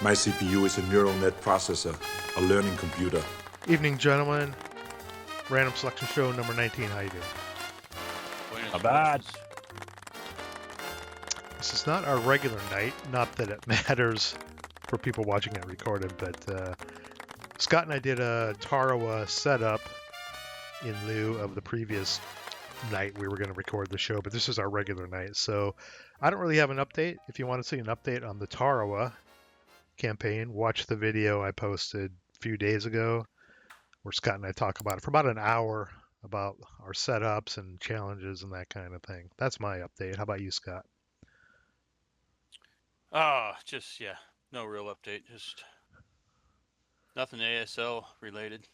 My CPU is a neural net processor, a learning computer. Evening, gentlemen. Random Selection Show number 19. How you doing? Not bad. This is not our regular night. Not that it matters for people watching it recorded, but Scott and I did a Tarawa setup in lieu of the previous night we were going to record the show, but this is our regular night. So I don't really have an update. If you want to see an update on the Tarawa campaign, watch the video I posted a few days ago where Scott and I talk about it for about an hour about our setups and challenges and that kind of thing. That's my update. How about you, Scott? No real update. Just nothing ASL related.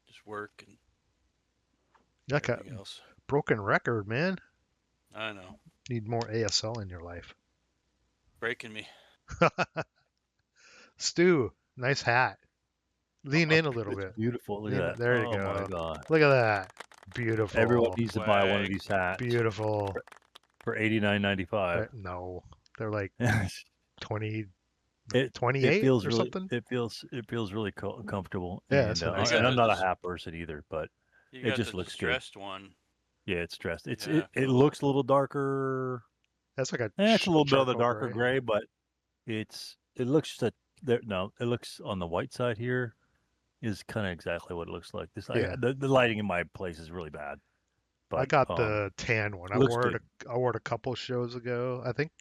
Just work and everything else. Broken record, man. I know. Need more ASL in your life. Breaking me. Stu, nice hat. Lean in a little bit. Beautiful. Look at that. There you go. Oh my god. Look at that. Beautiful. Everyone needs to buy one of these hats. Beautiful. For $89.95. No, they're like 20, it 28 feels or really, something. It feels really comfortable. Yeah, and I'm not a hat person either, but it just looks good. Distressed one. Yeah, it's dressed. It looks a little darker. That's like it's a little bit of the charcoal darker gray, but it looks it looks on the white side here is kind of exactly what it looks like. The lighting in my place is really bad. But I got the tan one. I wore it a couple shows ago. I think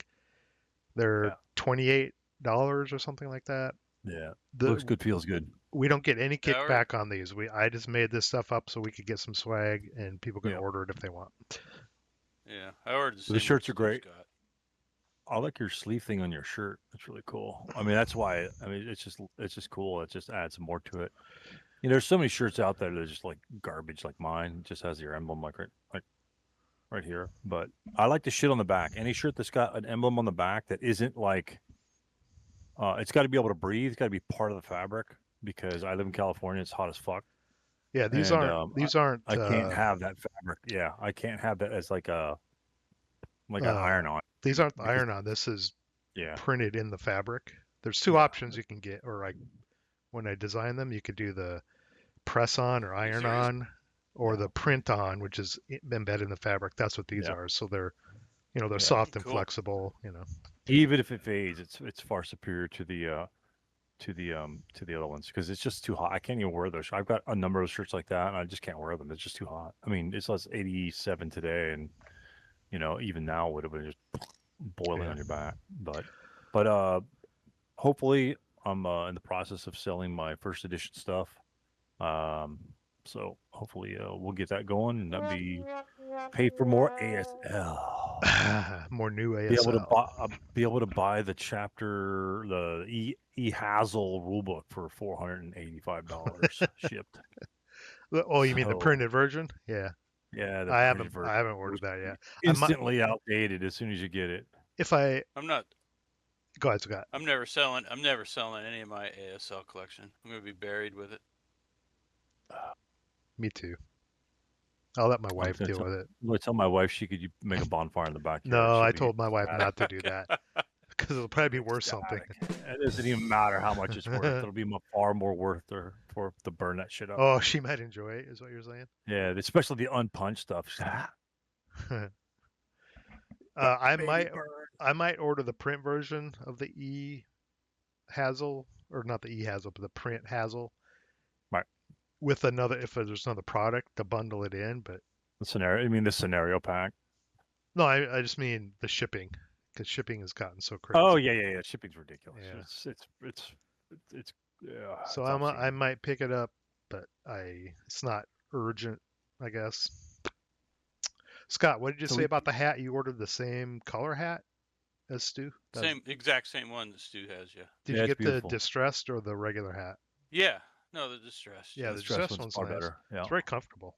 they're $28 or something like that. Yeah, looks good, feels good. We don't get any kickback on these. I just made this stuff up so we could get some swag and people can order it if they want. Yeah, I ordered the shirts are great. I like your sleeve thing on your shirt. That's really cool. I mean, that's why. I mean, it's just cool. It just adds more to it. You know, there's so many shirts out there that are just like garbage, like mine. It just has your emblem like right here. But I like the shit on the back. Any shirt that's got an emblem on the back that isn't like, it's got to be able to breathe. It's got to be part of the fabric because I live in California. It's hot as fuck. Yeah, these aren't. I can't have that fabric. Yeah, I can't have that as like an iron-on. These aren't iron-on. This is printed in the fabric. There's two options you can get, or like when I design them, you could do the press-on or iron-on, or the print-on, which is embedded in the fabric. That's what these are. So they're, they're soft and flexible. Even if it fades, it's far superior to the other ones because it's just too hot. I can't even wear those. I've got a number of shirts like that, and I just can't wear them. It's just too hot. I mean, it's less 87 today, and even now would have been just boiling on your back. But hopefully, I'm in the process of selling my first edition stuff. So hopefully we'll get that going, and that'd be pay for more ASL, more new ASL. Be able to buy the chapter, the vasl rulebook for $485 shipped. Oh, you mean the printed version? Yeah. Yeah, I haven't ordered that yet. Instantly outdated as soon as you get it. I'm not. Go ahead, Scott. I'm never selling any of my ASL collection. I'm gonna be buried with it. Me too. I'll let my wife deal with it. I tell my wife she could make a bonfire in the backyard. No, I told my wife not to do that because it'll probably be worth something. It doesn't even matter how much it's worth. It'll be far more worth to burn that shit up. Oh, she might enjoy it, is what you're saying? Yeah, especially the unpunched stuff. I might order the print version of the vasl, or not the vasl, but the print vasl. Right. With if there's another product to bundle it in, but the scenario pack. No, I just mean the shipping, because shipping has gotten so crazy. Oh yeah. Shipping's ridiculous. Yeah. It's So I might pick it up, but it's not urgent, I guess. Scott, what did you say about the hat? You ordered the same color hat as Stu? Exact same one that Stu has, yeah. Did you get the distressed or the regular hat? Yeah. No, the distressed. Yeah, the distressed one's far better. Yeah. It's very comfortable.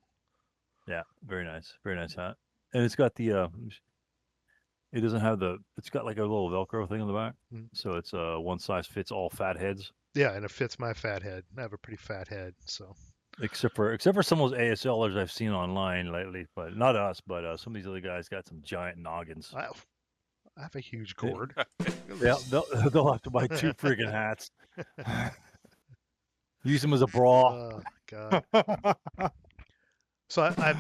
Yeah, very nice. Very nice hat. And it's got the it doesn't have it's got like a little Velcro thing on the back. Mm-hmm. So it's one size fits all fat heads. Yeah, and it fits my fat head. I have a pretty fat head, so except for some of those ASLers I've seen online lately, but not us, but some of these other guys got some giant noggins. I have a huge Yeah. gourd. Yeah, they'll have to buy 2 friggin' hats. Use them as a bra. Oh God. So I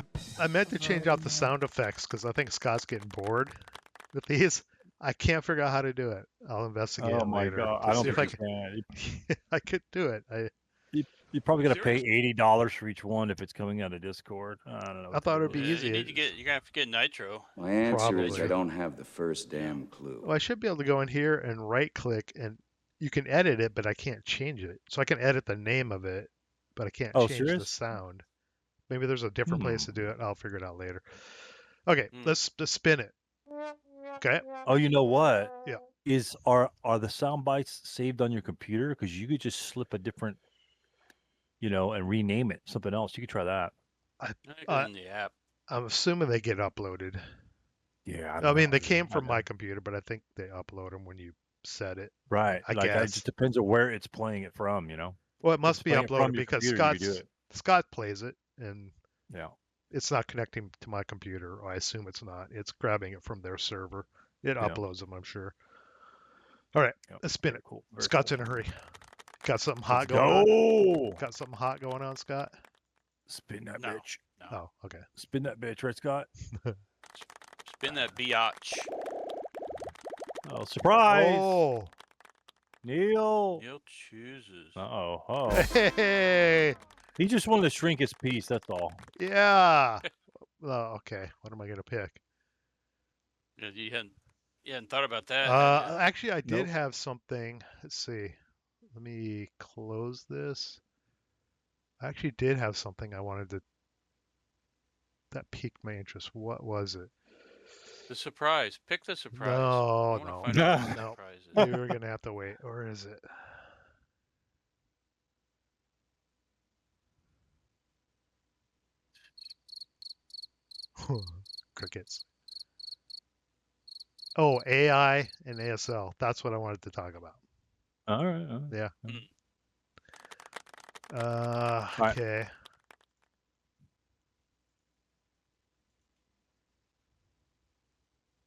meant to change out the sound effects because I think Scott's getting bored with these. I can't figure out how to do it. I'll investigate Oh it my later god, to I don't see if think I you can. can. I could do it. You probably got to pay Seriously? $80 for each one if it's coming out of Discord. I don't know. I What thought to it'd do. be Yeah, easy. you're gonna have to get Nitro. My answer is Probably. I don't have the first Yeah. damn clue. Well, I should be able to go in here and right click and you can edit it, but I can't change it. So I can edit the name of it, but I can't Oh, change the serious? sound. Maybe there's a different place to Hmm. do it. I'll figure it out later. Okay, Hmm. let's spin it. Okay. Oh, you know what? Yeah. Are the sound bites saved on your computer? Because you could just slip a different, and rename it something else. You could try that. I think Uh, in the app. I'm assuming they get uploaded. Yeah, I I don't mean, know, they dude. came from my computer, but I think they upload them when you set it. Right. I Like, it guess. just depends on where it's playing it from. Well, it If must it's be playing it from uploaded your because computer, you could do it. Scott plays it, and Yeah. it's not connecting to my computer. Or I assume it's not. It's grabbing it from their server. It Yeah. uploads them, I'm sure. All right, Yep. let's spin Very it. cool. Very Scott's cool. in a hurry. Got something Let's hot going on? go. Got something hot going on, Scott? Spin that No. bitch. No. Oh, okay. Spin that bitch, right, Scott? Spin that biatch. Oh, surprise! Oh, Neal. Neal chooses. Uh-oh. Oh. hey, He just wanted to shrink his piece, that's all. yeah. Oh, okay. What am I gonna pick? Yeah, you hadn't thought about that. had ya? Actually, I did Nope. have something. Let's see. Let me close this. I actually did have something I wanted to. That piqued my interest. What was it? The surprise. Pick the surprise. I No, want to no, find out what the no. surprise is. You're gonna have to wait. Or is it? Crickets. Oh, AI and ASL. That's what I wanted to talk about. All right. Yeah. right. Okay.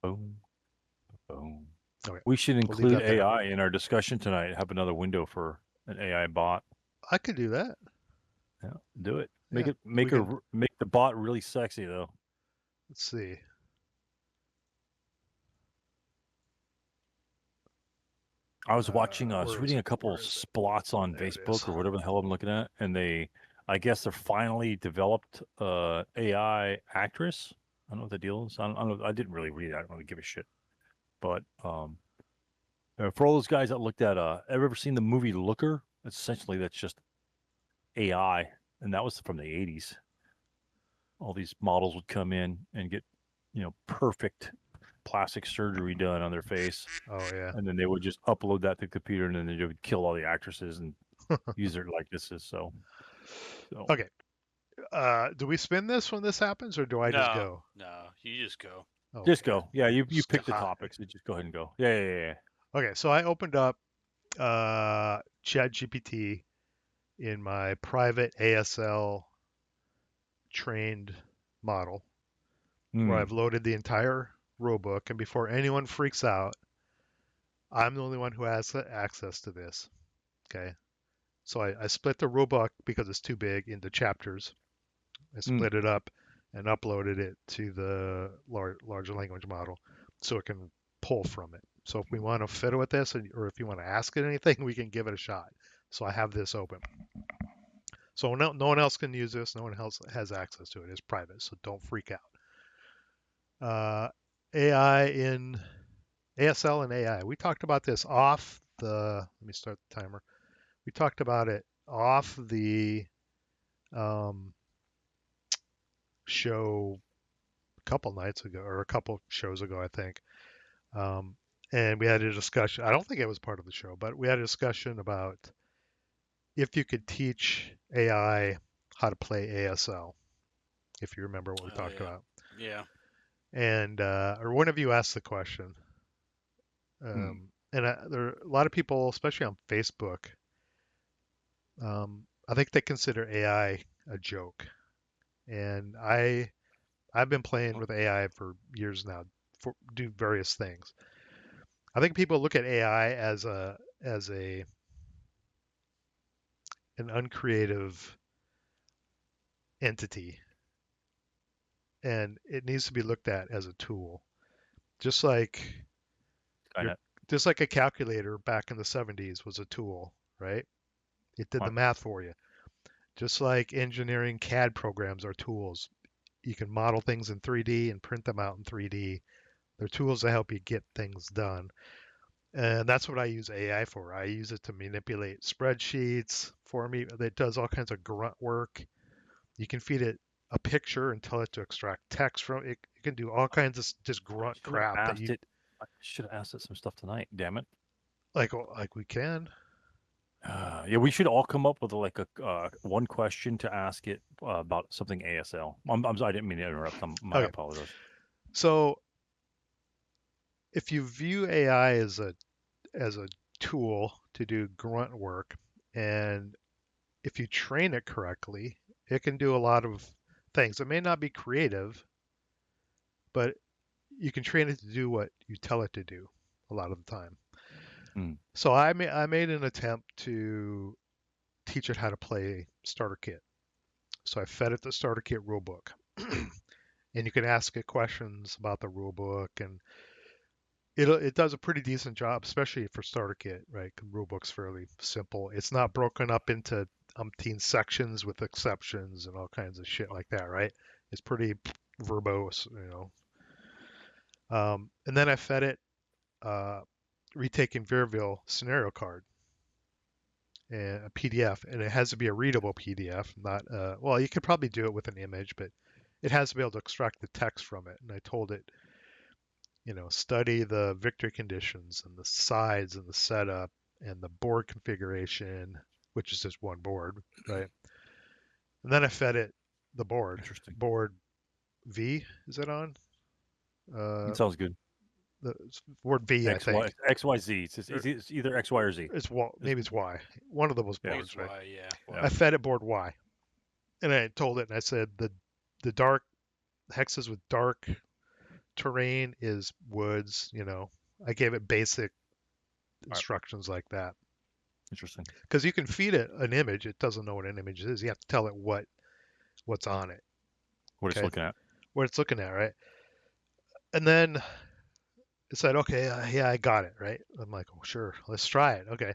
Boom. Boom. Okay. We should leave include that there. AI in our discussion tonight. Have another window for an AI bot. I could do that. Yeah, do it. Yeah, Make the bot really sexy though. Let's see. I was watching. I where was is reading a it? couple Where is it? splots on There it Facebook is. or whatever the hell I'm looking at, and I guess they're finally developed AI actress. I don't know what the deal is. I don't know. I didn't really read it. I don't really give a shit. But for all those guys that looked at, ever seen the movie Looker? Essentially, that's just AI, and that was from the 80s. All these models would come in and get, perfect plastic surgery done on their face, Oh yeah. and then they would just upload that to the computer, and then they would kill all the actresses and use their likenesses. So Okay. Do we spin this when this happens, or do I just go? No, you just go. just Okay. go. Yeah, you pick the Scott. topics, so just go ahead and go. Yeah. Okay, so I opened up ChatGPT in my private ASL trained model, where I've loaded the entire rulebook, and before anyone freaks out, I'm the only one who has access to this. Okay, so I split the rulebook because it's too big into chapters. I split it up and uploaded it to the larger language model so it can pull from it. So if we want to fiddle with this, or if you want to ask it anything, we can give it a shot. So I have this open. So no one else can use this. No one else has access to it. It's private, so don't freak out. AI in ASL and AI. We talked about this off the. Let me start the timer. We talked about it off the show a couple nights ago, or a couple shows ago, I think. And we had a discussion. I don't think it was part of the show, but we had a discussion about if you could teach AI how to play ASL, if you remember what we talked about. Yeah. And or one of you asked the question. And there are a lot of people, especially on Facebook, I think they consider AI a joke. And I've been playing with AI for years now, do various things. I think people look at AI as an uncreative entity, and it needs to be looked at as a tool, just like your Skynet. just like a calculator back in the 70s was a tool, right? It did the Right. math for you. Just like engineering CAD programs are tools. You can model things in 3D and print them out in 3D. They're tools to help you get things done. And that's what I use AI for. I use it to manipulate spreadsheets for me. It does all kinds of grunt work. You can feed it a picture and tell it to extract text from it. It can do all kinds of just grunt Should have crap that asked you it. I should have asked it some stuff tonight. Damn it. like we can. Yeah, we should all come up with like a one question to ask it about something ASL. I'm sorry, I didn't mean to interrupt. My Okay. apologies. So if you view AI as a tool to do grunt work, and if you train it correctly, it can do a lot of things. It may not be creative, but you can train it to do what you tell it to do a lot of the time. Mm. So I made an attempt to teach it how to play starter kit. So I fed it the starter kit rulebook. And you can ask it questions about the rulebook, and it does a pretty decent job, especially for starter kit, right? Rulebook's fairly simple. It's not broken up into umpteen sections with exceptions and all kinds of shit like that, right? It's pretty verbose, you know. And then I fed it retaking Veerville scenario card and a PDF, and it has to be a readable PDF, not well, you could probably do it with an image, but it has to be able to extract the text from it. And I told it, study the victory conditions and the sides and the setup and the board configuration, which is just one board, right? And then I fed it the board. Interesting. Board V, is it on? It sounds good. The board V, I X Y think. X Y Z. It's either X Y or Z. Maybe it's Y. One of them was Yeah. I think it's boards, right? why, yeah. Yeah. I fed it board Y, and I told it, and I said the dark hexes with dark terrain is woods. I gave it basic instructions like that. Interesting. Because you can feed it an image, it doesn't know what an image is. You have to tell it what's on it, What it's okay? looking at. What it's looking at, right? And then it said, okay, yeah, I got it, right? I'm like, oh, sure, let's try it. Okay,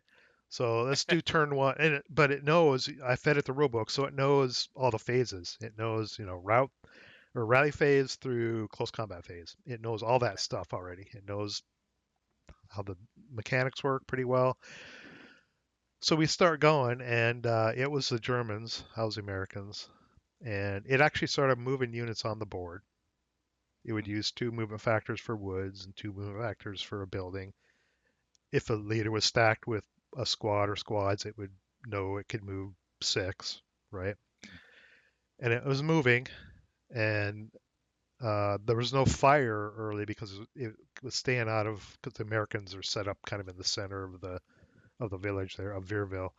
so let's do turn one, but it knows I fed it the rulebook, so it knows all the phases. It knows, route or rally phase through close combat phase. It knows all that stuff already. It knows how the mechanics work pretty well. So we start going, and it was the Germans, I was the Americans, and it actually started moving units on the board. It would use 2 movement factors for woods and 2 movement factors for a building. If a leader was stacked with a squad or squads, it would know it could move 6, right? And it was moving, and there was no fire early because it was staying out of, because the Americans are set up kind of in the center of the village there of Veerville.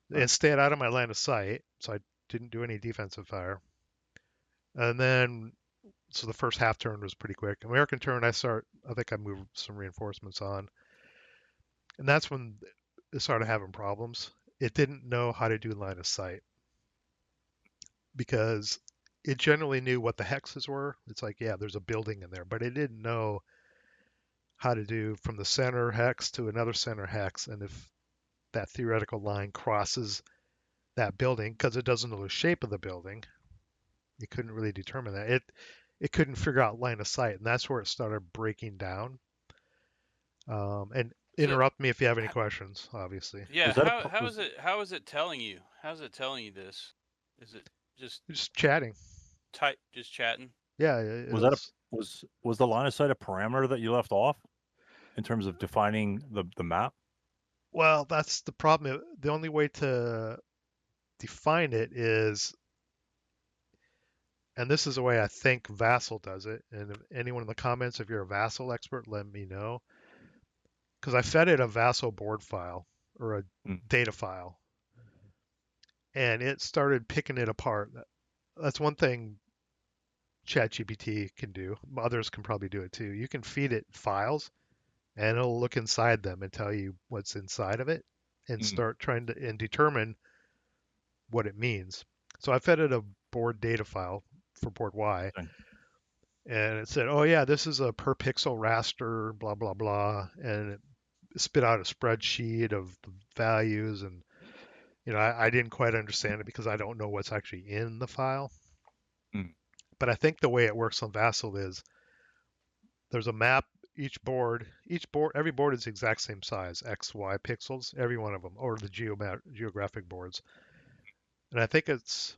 Right. And stayed out of my line of sight, so I didn't do any defensive fire. And then, so the first half turn was pretty quick. American turn, I think I moved some reinforcements on, and that's when it started having problems. It didn't know how to do line of sight because it generally knew what the hexes were. It's like, yeah, there's a building in there, but it didn't know how to do from the center hex to another center hex, and if that theoretical line crosses that building, because it doesn't know the shape of the building, it couldn't really determine that. It couldn't figure out line of sight, and that's where it started breaking down. And So, interrupt me if you have any questions, obviously. yeah, Was that how is it telling you? How's it telling you this? Is it just Just chatting. just chatting? Yeah, Was that was the line of sight a parameter that you left off in terms of defining the map? well, that's the problem. The only way to define it is, and this is the way I think Vassal does it. And if anyone in the comments, if you're a Vassal expert, let me know. Because I fed it a Vassal board file or a data file, and it started picking it apart. That's one thing ChatGPT can do. Others can probably do it too. You can feed it files, and it'll look inside them and tell you what's inside of it and Mm. start trying to and determine what it means. So I fed it a board data file for board Y, Okay. and it said, "Oh yeah, this is a per pixel raster, blah blah blah," and it spit out a spreadsheet of the values. And I didn't quite understand it because I don't know what's actually in the file. Mm. But I think the way it works on Vassal is there's a map. Every board is the exact same size, X, Y pixels, every one of them, or the geographic boards. And I think it's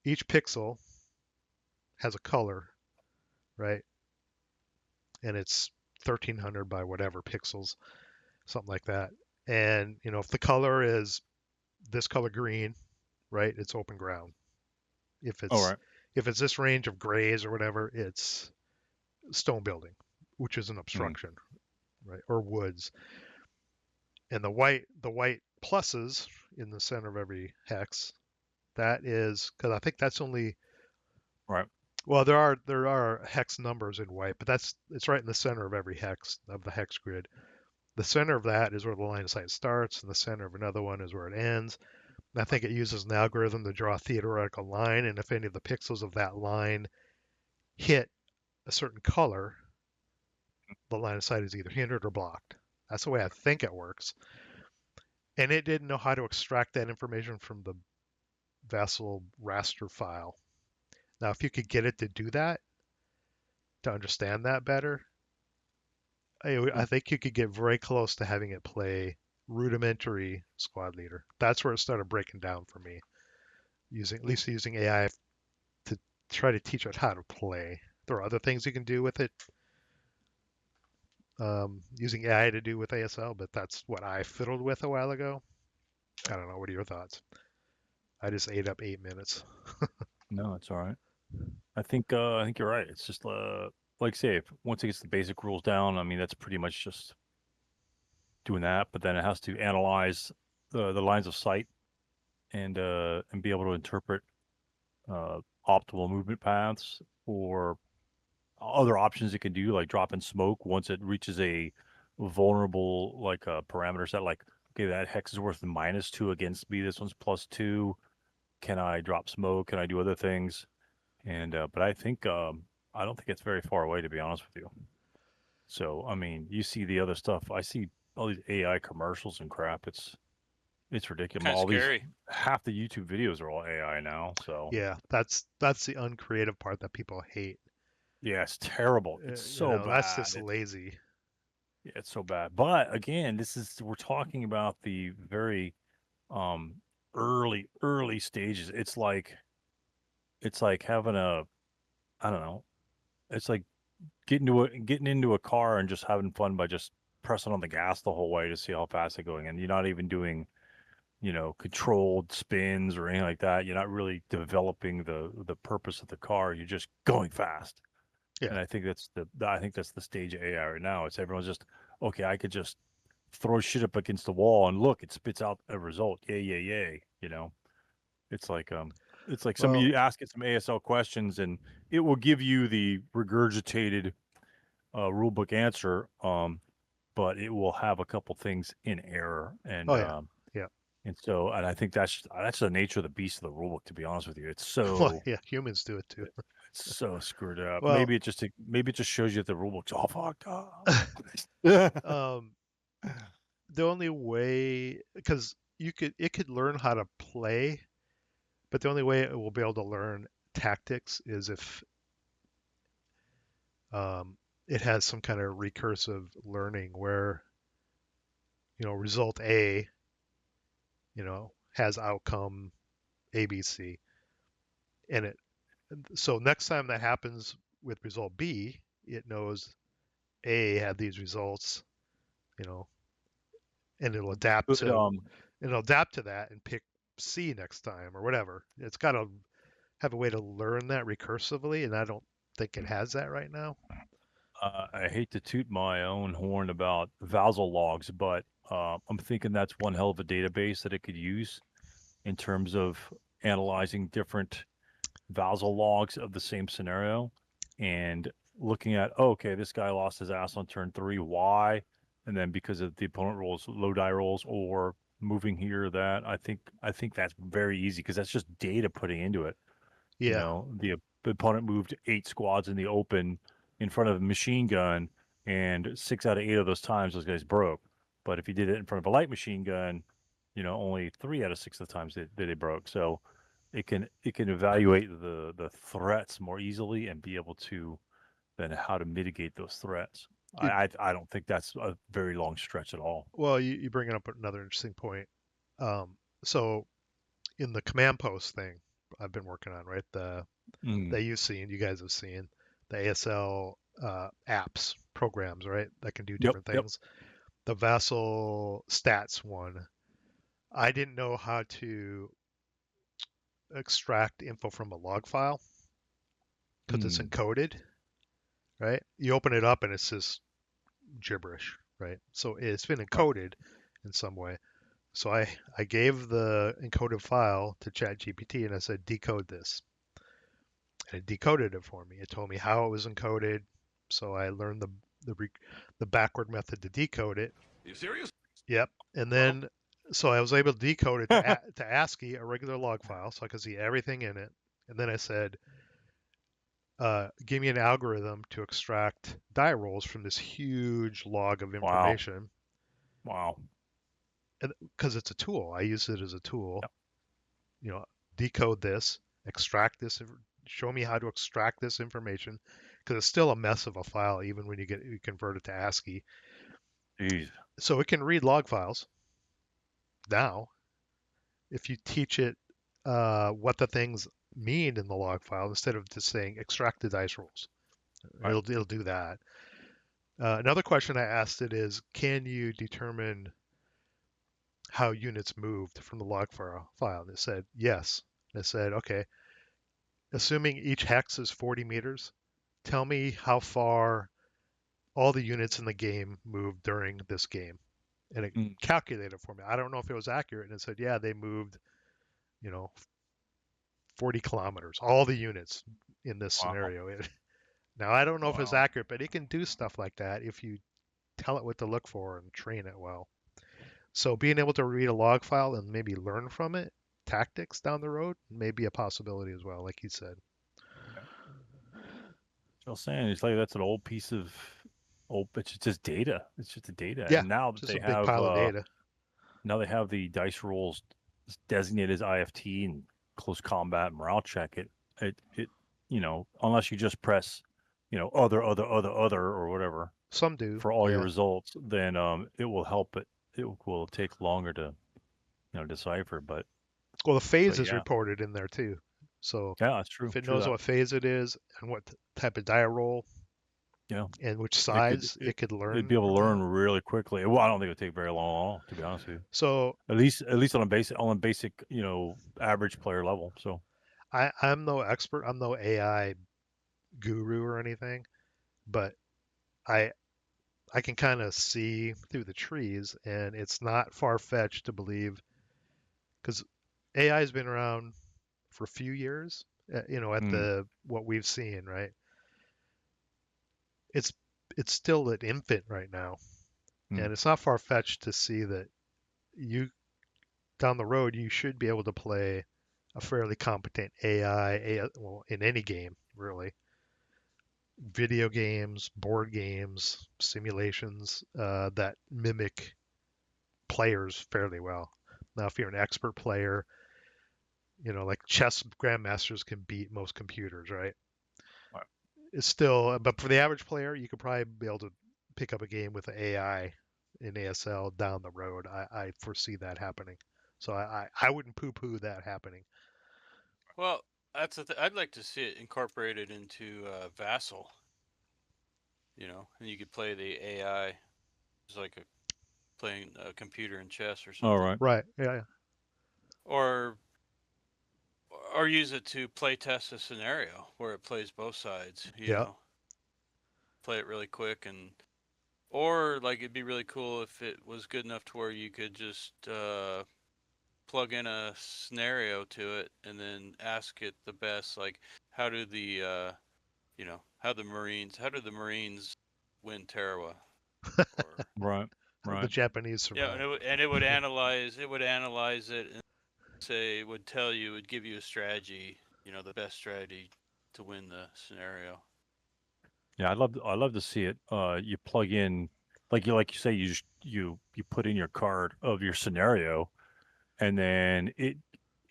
each pixel has a color, right? And it's 1300 by whatever pixels, something like that. And if the color is this color green, right, it's open ground. If All it's right. if it's this range of grays or whatever, it's stone building, which is an Mm. obstruction, right, or woods. And the white pluses in the center of every hex, that is because I think that's only, Right. well, there are hex numbers in white, but it's right in the center of every hex of the hex grid. The center of that is where the line of sight starts, and the center of another one is where it ends. And I think it uses an algorithm to draw a theoretical line, and if any of the pixels of that line hit a certain color, the line of sight is either hindered or blocked. That's the way I think it works. And it didn't know how to extract that information from the Vassal raster file. Now, if you could get it to do that, to understand that better, I Mm. think you could get very close to having it play rudimentary squad leader. That's where it started breaking down for me. At least using AI to try to teach it how to play. There are other things you can do with it, using AI to do with ASL, but that's what I fiddled with a while ago. I don't know. What are your thoughts? I just ate up 8 minutes. No, it's all right. I think you're right. It's just like say if once it gets the basic rules down, I mean that's pretty much just doing that. But then it has to analyze the lines of sight and be able to interpret optimal movement paths or other options it can do, like drop in smoke once it reaches a vulnerable like a parameter set. Like okay, that hex is worth -2 against me. This one's +2. Can I drop smoke? Can I do other things? And but I don't think it's very far away to be honest with you. So I mean, you see the other stuff. I see all these AI commercials and crap. It's ridiculous. Kind of All these scary. half the YouTube videos are all AI now. So Yeah, that's the uncreative part that people hate. yeah, it's terrible. It's so That's bad. just lazy. Yeah, it's so bad. But again, we're talking about the very um early stages. It's like having a I don't know. It's like getting into a car and just having fun by just pressing on the gas the whole way to see how fast it's going. And you're not even doing, controlled spins or anything like that. You're not really developing the purpose of the car. You're just going fast. Yeah. And I think that's the stage of AI right now. It's everyone's just okay. I could just throw shit up against the wall and look, it spits out a result. Yay, yay, yay. It's like Well, you ask it some ASL questions and it will give you the regurgitated rule book answer, but it will have a couple things in error, oh yeah, yeah. and I think that's the nature of the beast of the rule book. To be honest with you, it's Well, so yeah. Humans do it too. it's so screwed up. Well, Maybe it just shows you that the rule book's all fucked up. um, the only way, because it could learn how to play, but the only way it will be able to learn tactics is if it has some kind of recursive learning where result A has outcome ABC, and so next time that happens with result B, it knows A had these results, you know, and But it'll adapt to that and pick C next time or whatever. It's got to have a way to learn that recursively, and I don't think it has that right now. I hate to toot my own horn about vasl logs, but I'm thinking that's one hell of a database that it could use in terms of analyzing different vasl logs of the same scenario and looking at, oh, okay, this guy lost his ass on turn 3, why? And then because of the opponent rolls low die rolls or moving here or that, I think that's very easy because that's just data putting into it. Yeah. You know, the opponent moved 8 squads in the open in front of a machine gun, and 6 out of 8 of those times those guys broke. But if you did it in front of a light machine gun, you know, only 3 out of 6 of the times they broke. So it can evaluate the threats more easily and be able to then how to mitigate those threats. I don't think that's a very long stretch at all. Well, you bring up another interesting point. So in the command post thing I've been working on, right? That you've seen, you guys have seen the ASL apps programs, right? That can do different Yep. things. The vassal stats one, I didn't know how to extract info from a log file because it's encoded, right? You open it up and it's just gibberish, right? So it's been encoded in some way. So I gave the encoded file to ChatGPT and I said, decode this. And it decoded it for me. It told me how it was encoded. So I learned the backward method to decode it. Are you serious? Yep. And then, so I was able to decode it to ASCII, a regular log file, so I could see everything in it. And then I said, give me an algorithm to extract die rolls from this huge log of information. Wow. Because it's a tool. I use it as a tool. Yep. You know, decode this, extract this, show me how to extract this information, because it's still a mess of a file even when you convert it to ASCII. Jeez. So it can read log files now. If you teach it what the things mean in the log file instead of just saying extract the dice rolls, Right. it'll do that. Another question I asked it is, can you determine how units moved from the log file? And it said yes. And it said, okay, assuming each hex is 40 meters, tell me how far all the units in the game moved during this game. And it calculated for me. I don't know if it was accurate. And it said, yeah, they moved, 40 kilometers, all the units in this Wow. scenario. Now, I don't know if it's Wow. accurate, but it can do stuff like that if you tell it what to look for and train it well. So being able to read a log file and maybe learn from it, tactics down the road, may be a possibility as well, like you said. I'm saying it's like that's an old piece of it's just data. It's just the data. Yeah, And now that just they a big have pile of data. now they have the dice rolls designated as IFT and close combat morale check, it unless you just press other or whatever Some do. for all your Yeah. results, then it will help it will take longer to decipher. But Well, the phase is yeah. reported in there too. So Yeah, that's true. if it True knows that. what phase it is and what type of die roll Yeah. and which It could size, it could learn. it'd be able to learn really quickly. Well, I don't think it would take very long at all, to be honest with you. So At least on a basic, average player level. So I'm no expert. I'm no AI guru or anything, but I I can kind of see through the trees, and it's not far fetched to believe because AI has been around for a few years. At the what we've seen, right? It's it's still an infant right now, and it's not far fetched to see that you down the road you should be able to play a fairly competent AI, well, in any game really. Video games, board games, simulations that mimic players fairly well. Now, if you're an expert player, like chess grandmasters can beat most computers, right? Right. It's still, but for the average player, you could probably be able to pick up a game with AI in ASL down the road. I foresee that happening. So I wouldn't poo-poo that happening. Well, that's I'd like to see it incorporated into Vassal. And you could play the AI as like playing a computer in chess or something. all right. Right. Yeah. Or use it to play test a scenario where it plays both sides. Yeah. Play it really quick or like it'd be really cool if it was good enough to where you could just plug in a scenario to it and then ask it the best, like how do the how do the Marines win Tarawa? Or Right. The Right. Japanese yeah, survive. and it would analyze it and say it would tell you, it would give you a strategy, the best strategy to win the scenario. Yeah, I'd love to see it. You plug in, like you say, you put in your card of your scenario, and then it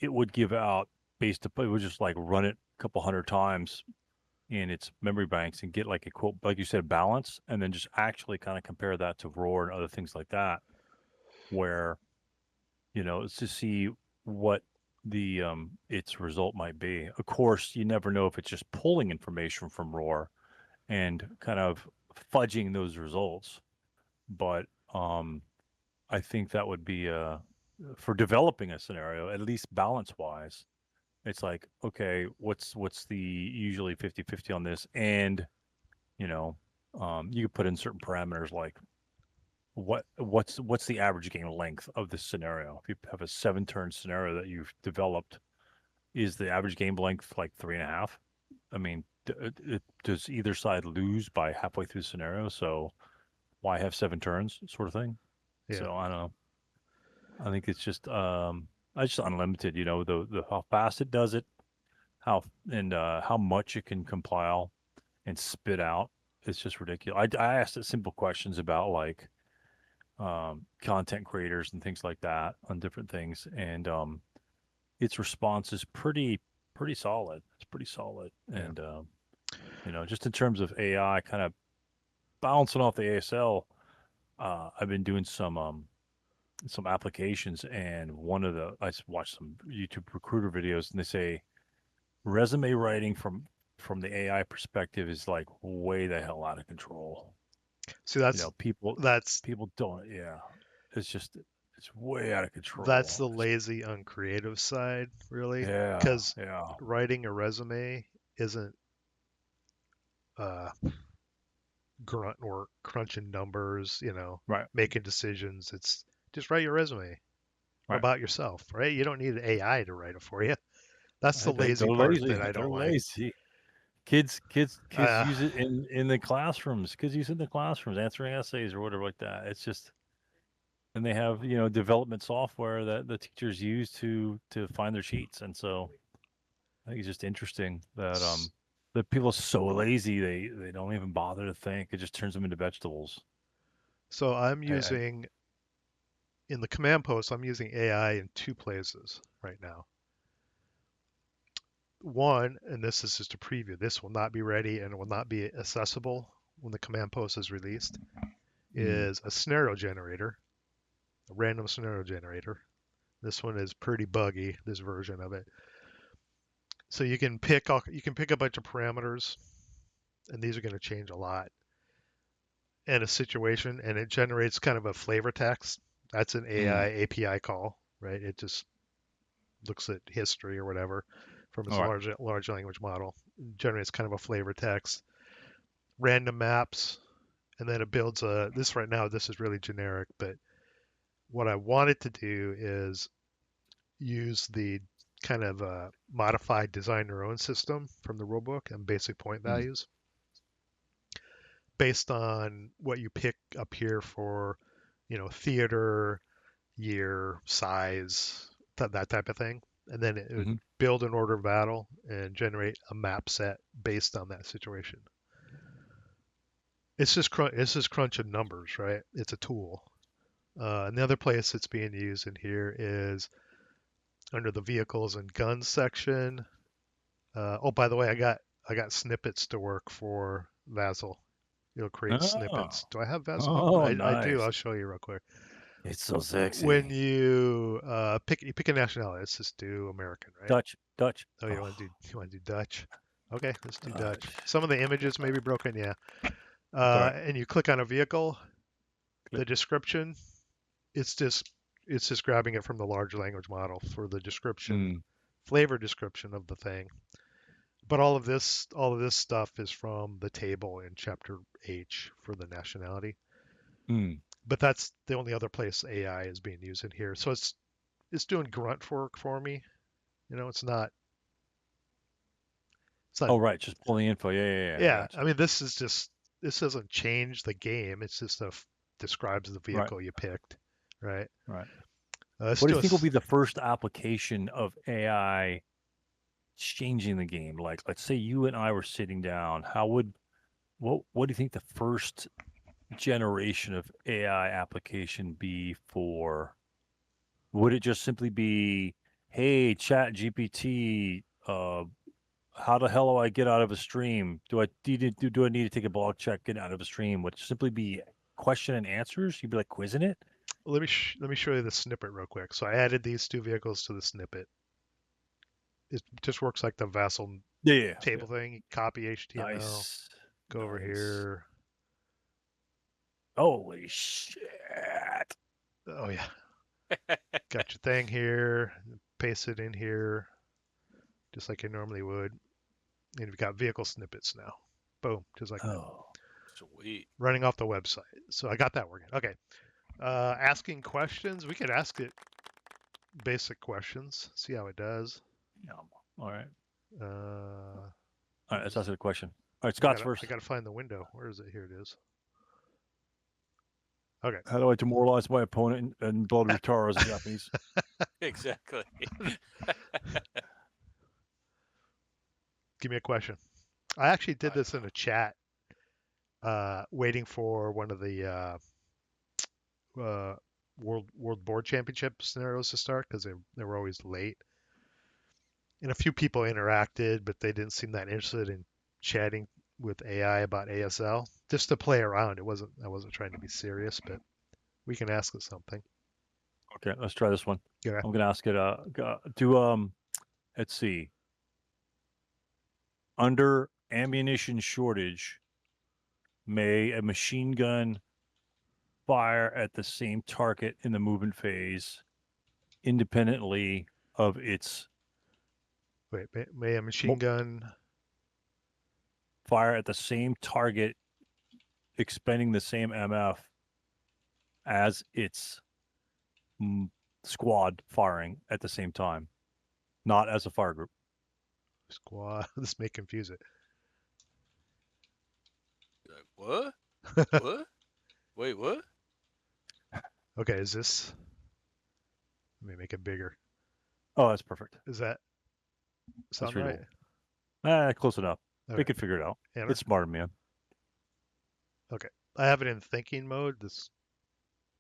would give out based upon, it would just like run it a couple hundred times in its memory banks and get like a quote, like you said, balance, and then just actually kind of compare that to roar and other things like that, where it's to see what the its result might be. Of course, you never know if it's just pulling information from roar and kind of fudging those results. But I think that would be for developing a scenario, at least balance wise. It's like, okay, what's the usually 50-50 on this? And, you know, you could put in certain parameters like what's the average game length of this scenario? If you have a 7-turn scenario that you've developed, is the average game length like 3.5? I mean, does either side lose by halfway through the scenario? So why have 7 turns, sort of thing? Yeah. So I don't know. I think it's just unlimited. The how fast it does it, how much it can compile and spit out. It's just ridiculous. I asked it simple questions about like content creators and things like that on different things, and its response is pretty solid. It's pretty solid, Yeah. and just in terms of AI, kind of bouncing off the ASL. I've been doing some applications, and I watched some YouTube recruiter videos, and they say resume writing from the AI perspective is like way the hell out of control. See, that's People that's don't. Yeah, it's way out of control. that's the lazy, uncreative side, really. Yeah, Because yeah. writing a resume isn't uh, grunt work, crunching numbers, Right, making decisions. It's just write your resume right. about yourself, right? You don't need an AI to write it for you. That's the lazy They're part lazy. that I They're don't like. lazy. Kids Uh, use it in the classrooms. Kids use it in the classrooms, answering essays or whatever like that. It's just, and they have development software that the teachers use to find their cheats. And so I think it's just interesting that people are so lazy they don't even bother to think. It just turns them into vegetables. so I'm I using in the command post, I'm using AI in 2 places right now. One, and this is just a preview, this will not be ready and it will not be accessible when the command post is released, is a scenario generator, a random scenario generator. This one is pretty buggy, this version of it. So you can pick a bunch of parameters, and these are going to change a lot, and a situation, and it generates kind of a flavor text. That's an AI API call, right? It just looks at history or whatever from its All right. large language model, generates kind of a flavor text, random maps, and then it builds a. This right now, this is really generic, but what I want it to do is use the kind of modified design your own system from the rulebook and basic point Mm. values based on what you pick up here for, theater, year, size, that type of thing. And then it would Mm-hmm. build an order of battle and generate a map set based on that situation. It's just crunching numbers, right? It's a tool. And the other place it's being used in here is under the vehicles and guns section. Oh, by the way, I got snippets to work for vassal. You'll create snippets. Oh, Do I have vassal open? oh, I do. nice. I'll show you real quick. It's so When sexy. you pick a nationality, let's just do American, right? Dutch. Oh, Oh, you want to do Dutch? Okay, let's do Dutch. Dutch. Some of the images may be broken, yeah. It's all right. And you click on a vehicle, Click. the description, it's just grabbing it from the large language model for the description, Mm, flavor description of the thing. But all of this stuff is from the table in chapter H for the nationality. mm. But that's the only other place AI is being used in here. So it's doing grunt work for me. It's not It's not, Oh, right. Just pull the info. Yeah. I mean, this doesn't change the game. It's just describes the Right. vehicle you picked, right? Right. Let's What do do you a think will s- be the first application of AI changing the game? Like, let's say you and I were sitting down. What do you think the first generation of AI application be for? Would it just simply be, hey, Chat GPT, how the hell do I get out of a stream? Do I need to take a blog check, get out of a stream? Would it simply be question and answers? You'd be like quizzing it? let me show you the snippet real quick. So I added these two vehicles to the snippet. It just works like the vassal Yeah. table thing. You copy HTML, Nice. go over Nice. here. Holy shit. Oh yeah, got your thing here. Paste it in here, just like you normally would. And you've got vehicle snippets now. Boom, just like that. Oh. Sweet. Running off the website. So I got that working. Okay. Asking questions. We could ask it basic questions. See how it does. Yeah. All right. Uh, All right. Let's ask it a question. All right. I Scott's gotta, first. I gotta find the window. Where is it? Here it is. Okay. How do I demoralize my opponent and build Ritaros in Japanese? Exactly. Give me a question. I actually did this in a chat, waiting for one of the World Board Championship scenarios to start because they were always late. And a few people interacted, but they didn't seem that interested in chatting with AI about ASL. Just to play around. I wasn't trying to be serious, but we can ask it something. Okay, let's try this one. Yeah. I'm gonna ask it. Let's see. Under ammunition shortage, may a machine gun fire at the same target in the movement phase, independently of its Wait, may a machine gun? fire at the same target, expending the same MF as its squad firing at the same time, not as a fire group. Squad. This may confuse it. Like, what? What? Wait, what? Okay, is this? Let me make it bigger. Oh, that's perfect. Is that sound right? Close enough. Okay. They could figure it out. Enter. It's smart, man. Okay. I have it in thinking mode. This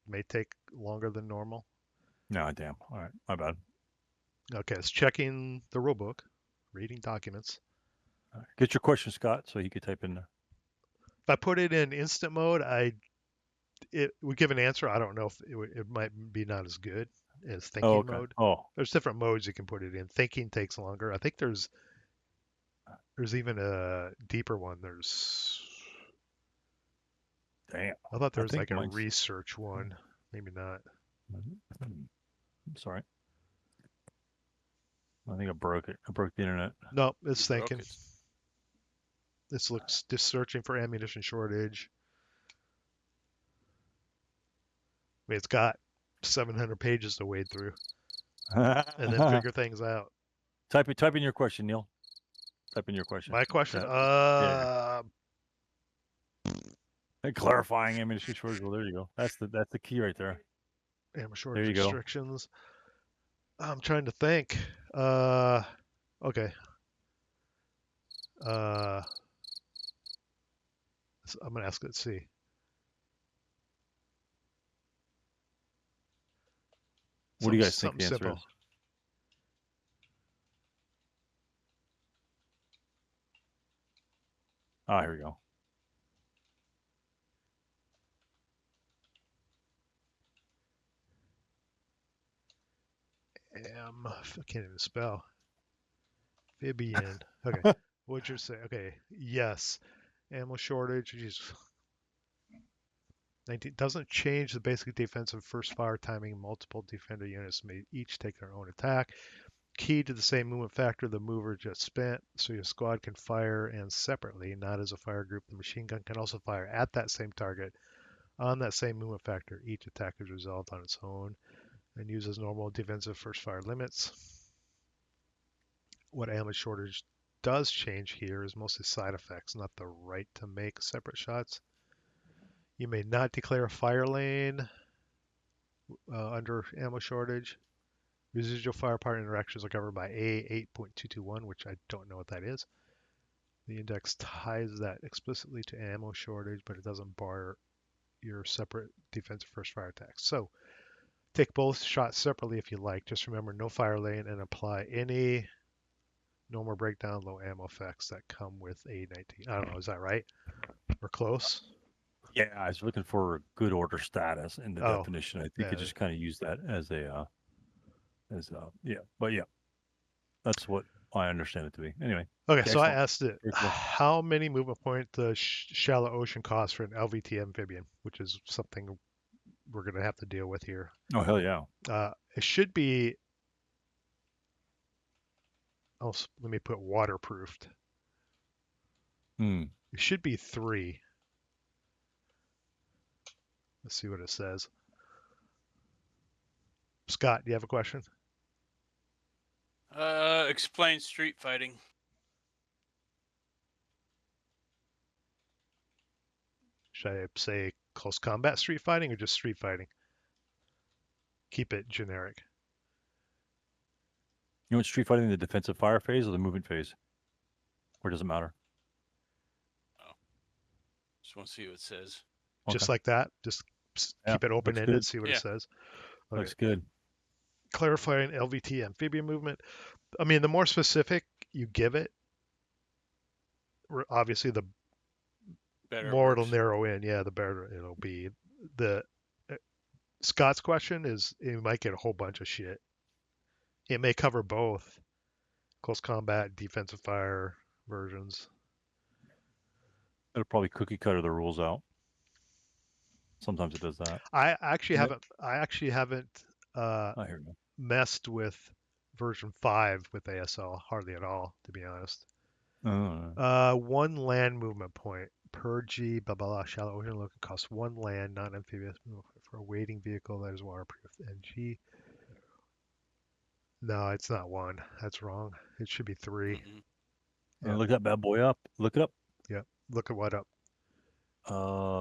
may take longer than normal. No, damn. All right, my bad. Okay, it's checking the rulebook, reading documents. All right. Get your question, Scott, so he could type in there. If I put it in instant mode, it would give an answer. I don't know if it might be not as good as thinking mode. Oh, There's different modes you can put it in. Thinking takes longer. I think there's even a deeper one. damn. I thought there was think like a mine's- research one. Maybe not. I'm sorry. I think I broke it. I broke the internet. No, it's You broke thinking. it. This looks just searching for ammunition shortage. I mean, it's got 700 pages to wade through and then figure things out. Type in your question, Neal. Type in your question. My question? Yeah. And clarifying ammunition shortage. Well, there you go. That's the key right there. Ammo shortage you go. restrictions. I'm trying to think. Okay. So I'm gonna ask it. See. What do you guys think Something the answer simple. is? Ah, here we go. I can't even spell. Fabian. Okay. What'd you say? Okay. Yes. Ammo shortage. Geez. 19 doesn't change the basic defensive first fire timing. Multiple defender units may each take their own attack. Key to the same movement factor the mover just spent, so your squad can fire and separately, not as a fire group. The machine gun can also fire at that same target on that same movement factor. Each attack is resolved on its own and uses normal defensive first fire limits. What ammo shortage does change here is mostly side effects, not the right to make separate shots. You may not declare a fire lane under ammo shortage. Residual firepower interactions are governed by A8.221, which I don't know what that is. The index ties that explicitly to ammo shortage, but it doesn't bar your separate defensive first fire attacks. So take both shots separately if you like. Just remember no fire lane and apply any normal breakdown, low ammo effects that come with A19. I don't know, is that right? Or close? Yeah, I was looking for a good order status in the Oh, definition. I think yeah. you just kind of use that as yeah. But yeah, that's what I understand it to be. Anyway, Okay, so I excellent. asked it, Very cool. how many movement point does shallow ocean cost for an LVT amphibian, which is something we're going to have to deal with here. Oh hell yeah! It should be, let me put waterproofed. Hmm. It should be 3. Let's see what it says. Scott, do you have a question? Explain street fighting. Should I say close combat street fighting or just street fighting? Keep it generic. You want street fighting in the defensive fire phase or the movement phase? Or does it matter? Just want to see what it says. Just Okay. like that? Just Yeah, keep it looks open-ended, good. see what Yeah. it says. Okay. Looks good. Clarifying LVT amphibian movement. I mean, the more specific you give it, obviously the Better it more it'll works. narrow in. Yeah, the better it'll be. The Scott's question is, it might get a whole bunch of shit. It may cover both close combat, defensive fire versions. It'll probably cookie cutter the rules out. Sometimes it does that. I actually Yep. haven't I hear you. messed with version 5 with ASL hardly at all, to be honest. Oh, 1 land movement point per G, blah blah blah. Shallow ocean location costs 1 land, non-amphibious movement for a wading vehicle that is waterproof. And G. No, it's not 1. That's wrong. It should be 3. Mm-mm. Yeah. Look that bad boy up. Look it up. Yep. Look at what up.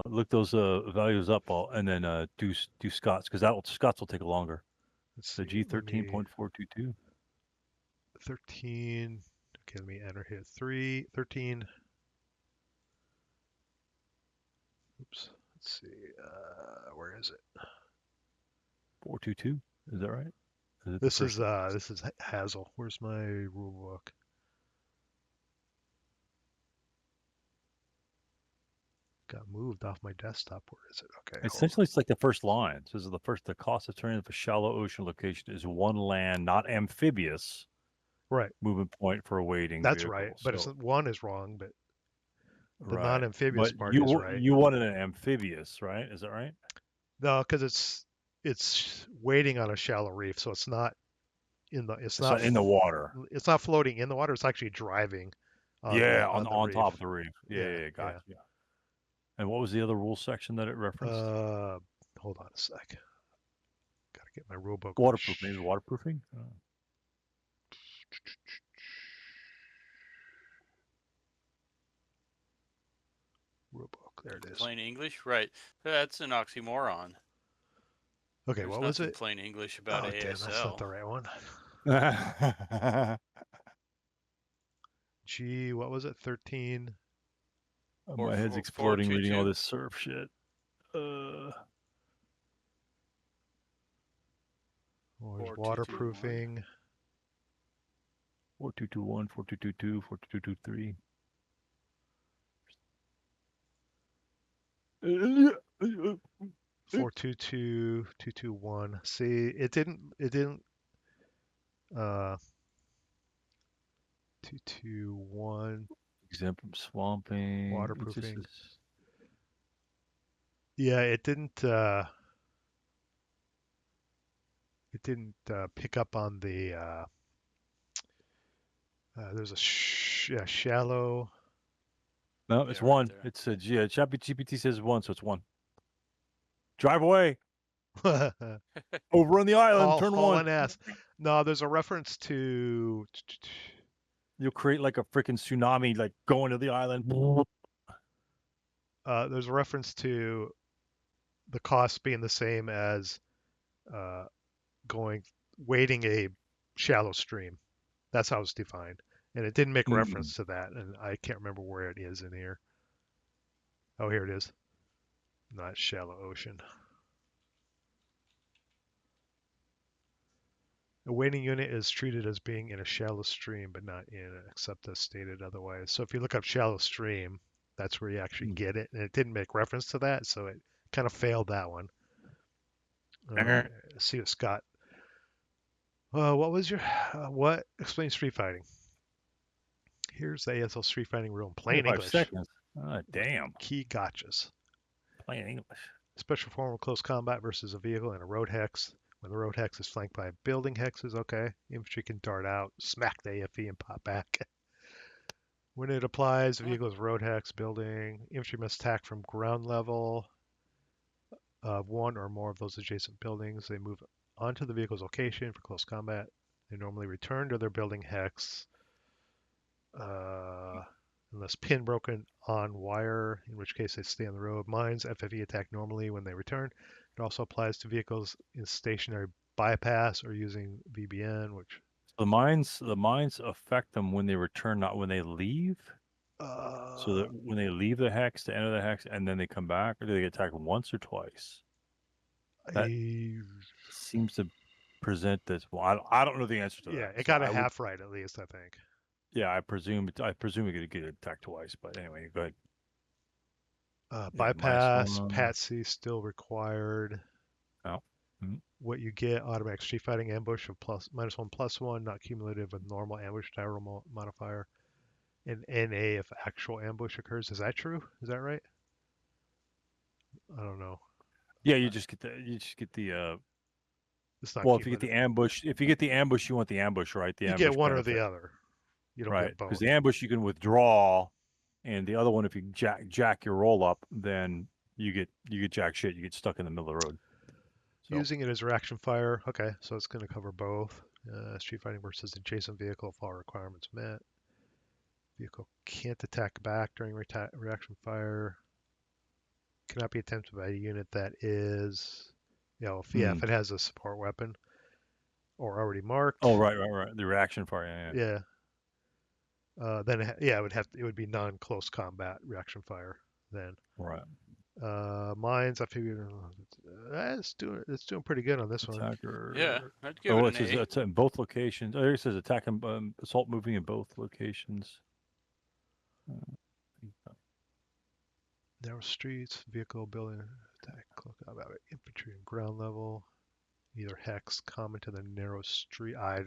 Look those values up, and then do Scott's because Scott's will take longer. Let's The see. G13.422. 13. Okay, let me enter here. 13. Oops. Let's see. Where is it? 422. Is that right? Is it This is Hazel. Where's my rule book? Got moved off my desktop. Where is it? Okay. hold on. Essentially, it's like the first line. It says the cost of turning up a shallow ocean location is 1 land, not amphibious. Right. Movement point for a wading That's vehicle. right. But So, it's 1 is wrong, but the right. non-amphibious But part is right. You wanted an amphibious, right? Is that right? No, because it's wading on a shallow reef, so it's not in the It's not in the water. It's not floating in the water. It's actually driving. On On the top reef. of the reef. Yeah, Yeah, gotcha. Yeah. And what was the other rule section that it referenced? Hold on a sec. Gotta get my rule book. Waterproof, maybe waterproofing? Rule book. There it is. Plain English, right? That's an oxymoron. Okay, There's what was nothing it? plain English about ASL. Damn, that's not the right one. G, what was it? 13. My head's exploding reading all this surf shit. Waterproofing. 4221, 4222, 4223. 422, 221. See, it didn't 221 exempt from swamping. waterproofing. Yeah, it didn't pick up on the there's a shallow. No, it's Yeah, 1. right there. It's GPT says 1, so it's 1. Drive away. Overrun the island. Turn Haul 1. an ass. No, there's a reference to you'll create like a freaking tsunami, like going to the island. There's a reference to the cost being the same as wading a shallow stream. That's how it's defined, and it didn't make reference to that, and I can't remember where it is in here. Oh, here it is. Not shallow ocean. A wading unit is treated as being in a shallow stream, but not in it, except as stated otherwise. So if you look up shallow stream, that's where you actually get it, and it didn't make reference to that, so it kind of failed that one. See what Scott. What was your what? Explain street fighting. Here's the ASL street fighting rule in plain 25 English. seconds. Damn. Key gotchas. Plain English. Special form of close combat versus a vehicle and a road hex. When the road hex is flanked by building hexes, okay. Infantry can dart out, smack the AFE, and pop back. When it applies, the vehicle is road hex, building. Infantry must attack from ground level of one or more of those adjacent buildings. They move onto the vehicle's location for close combat. They normally return to their building hex unless pin broken on wire, in which case they stay on the road. Mines, FFE attack normally when they return. It also applies to vehicles in stationary bypass or using VBN, which The mines affect them when they return, not when they leave. So that when they leave the hex to enter the hex and then they come back, or do they get attacked once or twice? That seems to present this. Well, I don't know the answer to that. Yeah, it so got a half right at least, I think. Yeah, I presume it could get attacked twice, but anyway, go ahead. Bypass, Patsy still required. Oh. Mm-hmm. What you get, automatic street fighting ambush of -1/+1, not cumulative with normal ambush dial modifier. And NA if actual ambush occurs. Is that true? Is that right? I don't know. Yeah, you just get the It's not well, if you get the ambush, you want the ambush, right? The you ambush get one benefit. or the other. You don't right, get both. because the ambush you can withdraw, and the other one, if you jack your roll up, then you get jack shit. You get stuck in the middle of the road. So. Using it as reaction fire. Okay, so it's going to cover both. Street fighting versus adjacent vehicle if all requirements met. Vehicle can't attack back during reaction fire. Cannot be attempted by a unit that is, if it has a support weapon or already marked. Oh, right. The reaction fire. Yeah. Then it would be non-close combat reaction fire then. Right. Mines, I figured it's doing pretty good on this one. Yeah, I'd give it an A. It's in both locations. It says attack and assault moving in both locations. Narrow streets, vehicle building, attack, close combat, infantry and ground level, either hex, common to the narrow street. I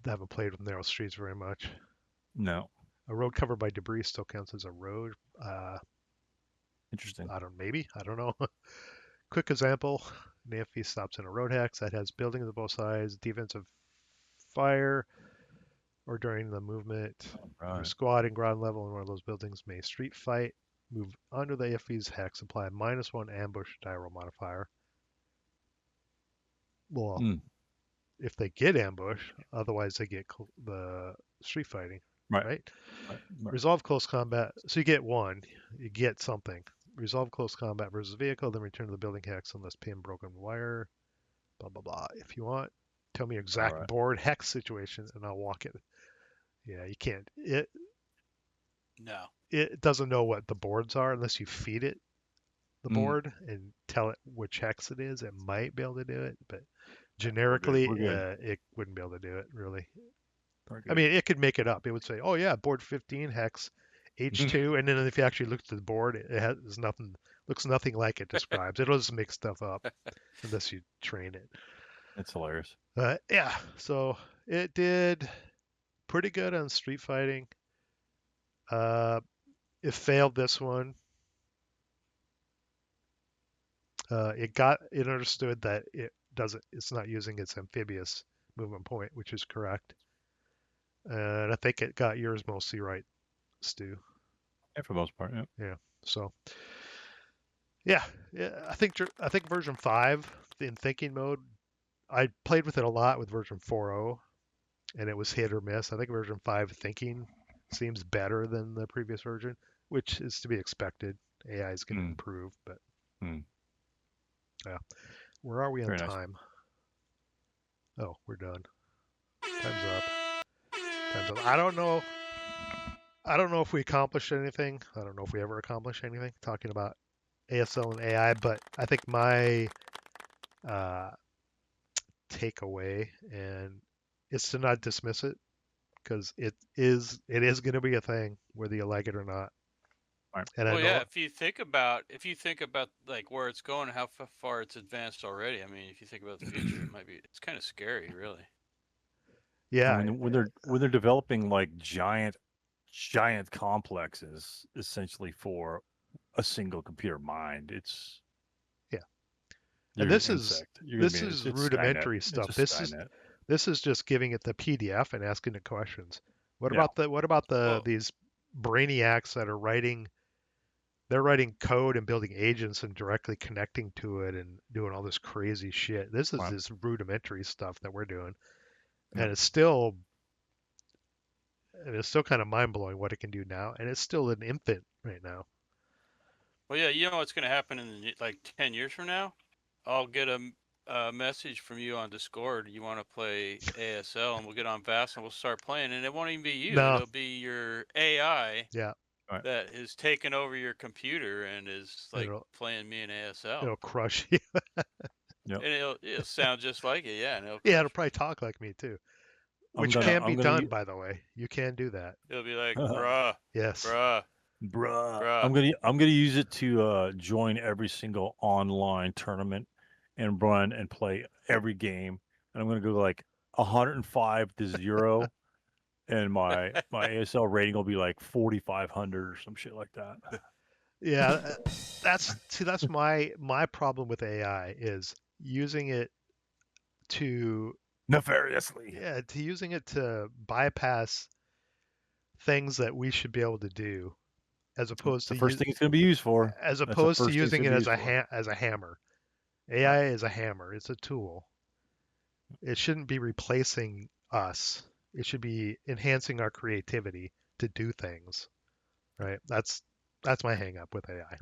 haven't played with narrow streets very much. No. A road covered by debris still counts as a road. Interesting. I don't know. Quick example: an AFE stops in a road hex that has buildings on both sides, defensive fire, or during the movement. Your squad and ground level in one of those buildings may street fight. Move under the AFE's hex, apply -1 ambush die roll modifier. Well, if they get ambush, otherwise they get the street fighting. Right? Resolve close combat. So you get one. You get something. Resolve close combat versus vehicle, then return to the building hex unless pin broken wire. Blah blah blah. If you want, tell me exact board hex situation, and I'll walk it. Yeah, you can't. It doesn't know what the boards are unless you feed it the board and tell it which hex it is. It might be able to do it, but generically, it wouldn't be able to do it really. I mean, it could make it up. It would say, "Oh yeah, board 15 hex H2," and then if you actually look at the board, it has nothing. Looks nothing like it describes. It'll just make stuff up unless you train it. That's hilarious. Yeah, so it did pretty good on street fighting. It failed this one. It understood that it's not using its amphibious movement point, which is correct. And I think it got yours mostly right, Stu. Yeah, for the most part, yeah. Yeah. So, yeah, I think version 5 in thinking mode, I played with it a lot with version 4.0, and it was hit or miss. I think version 5 thinking seems better than the previous version, which is to be expected. AI is going to improve, but yeah. Where are we on Very nice. time? Oh, we're done. Time's up. Time's up. I don't know. I don't know if we accomplished anything. I don't know if we ever accomplished anything talking about ASL and AI, but I think my takeaway and is to not dismiss it because it is going to be a thing whether you like it or not. Right. And I Well, know yeah. If you think about like where it's going, how far it's advanced already. I mean, if you think about the future, it's kind of scary, really. yeah, And when they're developing like giant complexes essentially for a single computer mind, it's Yeah. you're And an this is insect. You're this gonna be is it's Skynet. rudimentary It's stuff. just Skynet. This is just giving it the PDF and asking it questions. What Yeah. about Well, these brainiacs that are writing they're writing code and building agents and directly connecting to it and doing all this crazy shit. This is Right. this rudimentary stuff that we're doing. Yeah. And it's still kind of mind-blowing what it can do now, and it's still an infant right now. well, yeah. You know what's going to happen in like 10 years from now? I'll get a message from you on Discord. You want to play ASL, and we'll get on vassal and we'll start playing. And it won't even be you. No. It'll be your AI Yeah, Right. that is taking over your computer and is like it'll playing me in ASL. it'll crush you. Yep. And it'll sound just like it, yeah. And Yeah, it'll crush probably me. talk like me too, I'm which gonna can be I'm gonna done, by the way. You can do that. It'll be like, bruh, Yes. bruh, bruh. bruh. I'm gonna use it to join every single online tournament and run and play every game. And I'm gonna go like 105 to 0, and my ASL rating will be like 4,500 or some shit like that. Yeah, that's my problem with AI is using it to Nefariously. using it to bypass things that we should be able to do as opposed The to first thing it's gonna be used for. as That's the opposed to first thing it's using it gonna be as used for. as a hammer. AI is a hammer. It's a tool. It shouldn't be replacing us. It should be enhancing our creativity to do things. Right? That's my hang up with AI.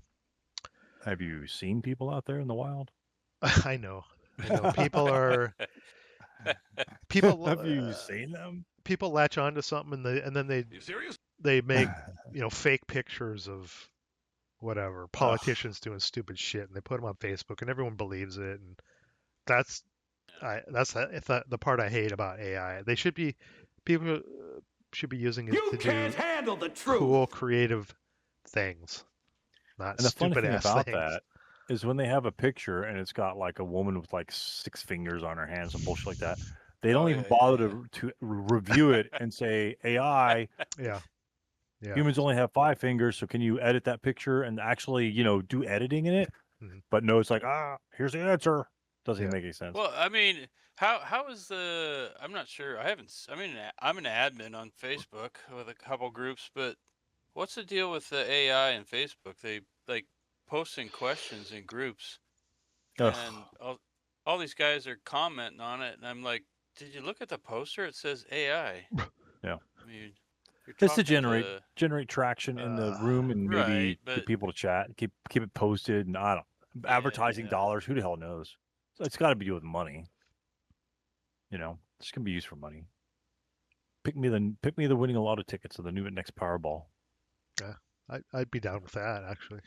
Have you seen people out there in the wild? I know. People Have you seen them? people latch onto something and then You serious? they make fake pictures of whatever politicians doing stupid shit and they put them on Facebook and everyone believes it and that's the part I hate about AI. People should be using it to do handle the cool creative things, not And the funny stupid thing ass about things. that is when they have a picture and it's got like a woman with like 6 fingers on her hands and bullshit like that, they don't Oh, even yeah, bother yeah. to review it and say, AI, Yeah. Yeah. humans only have 5 fingers, so can you edit that picture and actually, do editing in it? Mhm. But no, it's like, here's the answer. Doesn't Yeah. even make any sense. Well, I mean, how is the? I'm not sure. I haven't. I mean, I'm an admin on Facebook with a couple groups, but what's the deal with the AI and Facebook? They like posting questions in groups, Ugh. and all these guys are commenting on it, and I'm like, did you look at the poster? It says AI. Yeah. I mean, you're Just to talking generate traction in the room and maybe right, but get people to chat, keep it posted, and I don't advertising yeah. dollars. Who the hell knows? So it's got to be with money. It's gonna be used for money. Pick me the winning a lot of tickets of the new next Powerball. I'd be down with that actually.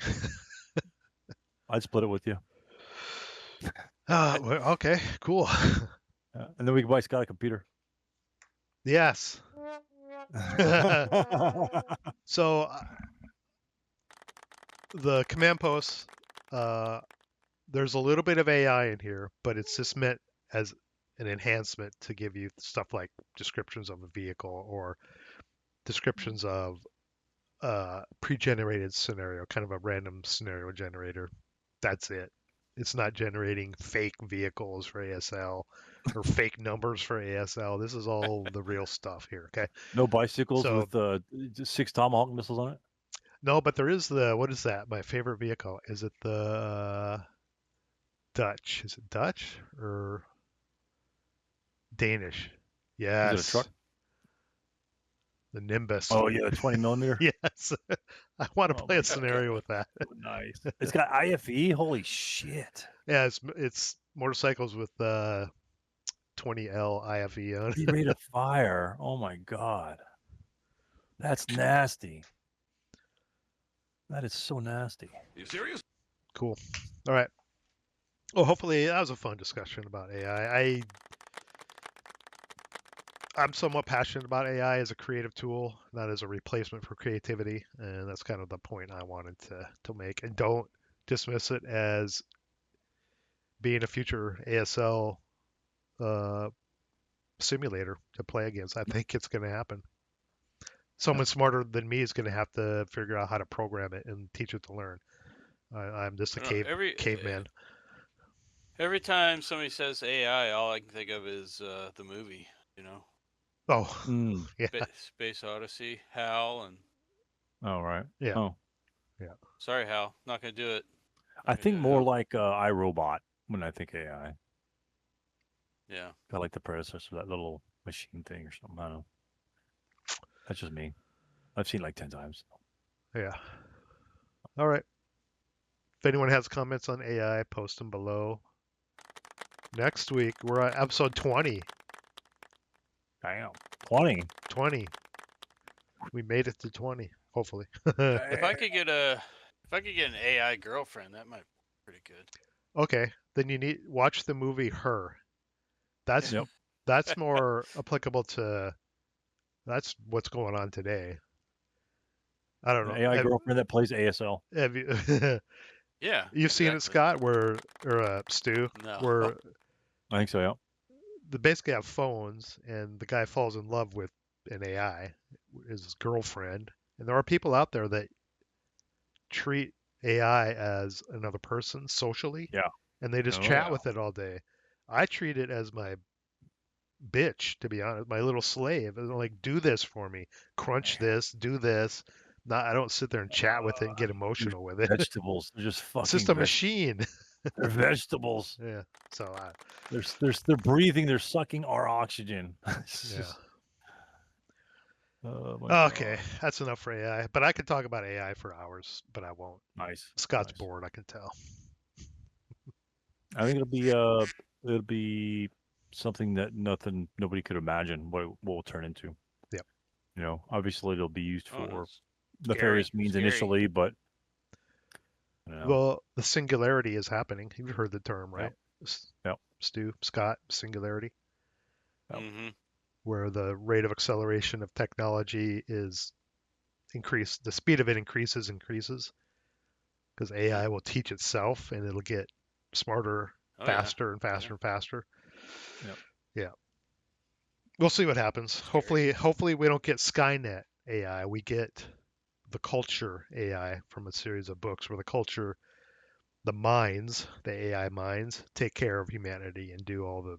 I'd split it with you, Well, okay, cool. and then we can buy Scott a computer. Yes. So the command posts, there's a little bit of AI in here, but it's just meant as an enhancement to give you stuff like descriptions of a vehicle or descriptions of pre-generated scenario, kind of a random scenario generator. That's it. It's not generating fake vehicles for ASL or fake numbers for ASL. This is all the real stuff here. Okay. No bicycles So- with 6 Tomahawk missiles on it. No, but there is what is that? My favorite vehicle. Is it the Dutch? Is it Dutch or Danish? Yes. Is it a truck? The Nimbus. Oh yeah, the 20 millimeter. Yes. I want to Oh play my a scenario with that. So nice. It's got IFE. Holy shit. Yeah, it's motorcycles with 20L IFE on. The rate of fire. Oh my god. That's nasty. That is so nasty. You serious? Cool. All right. Well, hopefully that was a fun discussion about AI. I'm somewhat passionate about AI as a creative tool, not as a replacement for creativity, and that's kind of the point I wanted to make. And don't dismiss it as being a future ASL simulator to play against. I think it's going to happen. Someone smarter than me is going to have to figure out how to program it and teach it to learn. I'm just a caveman. Every time somebody says AI, all I can think of is the movie. You know, Oh, yeah, Space Odyssey, Hal, and Oh right. yeah, Oh. yeah. sorry, Hal, not gonna do it. I Not gonna think do it, more Hal. like iRobot when I think AI. Yeah. I like the predecessor, that little machine thing or something. I don't know. That's just me. I've seen it like 10 times. Yeah. All right. If anyone has comments on AI, post them below. Next week, we're on episode 20. Damn. 20. 20. We made it to 20, hopefully. If I could get an AI girlfriend, that might be pretty good. Okay, then you need watch the movie Her. That's Yep. that's more applicable to that's what's going on today. I don't know. An AI girlfriend that plays ASL. Have you Yeah. you've seen it, Scott, or Stu, No. where I think so, yeah. they basically have phones and the guy falls in love with an AI, his girlfriend, and there are people out there that treat AI as another person socially, Yeah. and they just Oh, chat yeah. with it all day. I treat it as my bitch, to be honest, my little slave. And I'm like, do this for me, crunch this, do this. Not, I don't sit there and chat with it and get emotional with it. Vegetables. They're just fucking It's just a veg- machine. They're vegetables. Yeah. So They're breathing, they're sucking our oxygen. It's yeah. just- oh my Okay, God. that's enough for AI. But I could talk about AI for hours, but I won't. Nice. Scott's Nice. bored, I can tell. I think it'll be something that nobody could imagine what it will turn into. Yep. You know, obviously it'll be used Oh, no, for it's nefarious means scary. initially, but you know, Well, the singularity is happening. You've heard the term, right? Yep. Stu, Scott, singularity, Yep. Mm-hmm. where the rate of acceleration of technology is increased. The speed of it increases because AI will teach itself and it'll get smarter, faster and faster and faster. Yep. Yeah. We'll see what happens. Hopefully we don't get Skynet AI. We get the culture AI from a series of books where the minds, the AI minds, take care of humanity and do all the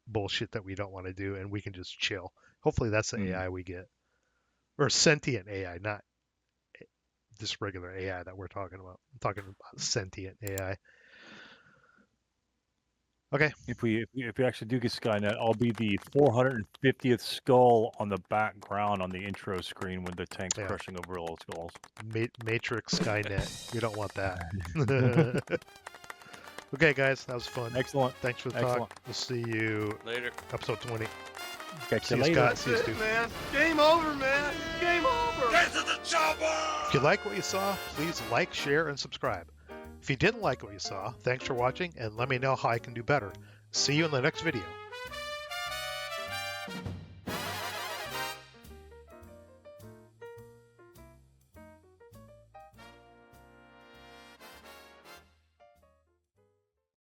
bullshit that we don't want to do, and we can just chill. Hopefully that's the Mm. AI we get. Or sentient AI, not just regular AI that we're talking about. I'm talking about sentient AI. Okay. If we actually do get Skynet, I'll be the 450th skull on the background on the intro screen with the tanks Yeah. crushing over all the skulls. Matrix Skynet. We don't want that. Okay, guys, that was fun. Excellent. Thanks for the Excellent. talk. We'll see you Later. episode 20. Catch See you you, later. Scott. See you, Stu. man. Game over, man. Game over. Get to the chopper! If you like what you saw, please like, share, and subscribe. If you didn't like what you saw, thanks for watching, and let me know how I can do better. See you in the next video.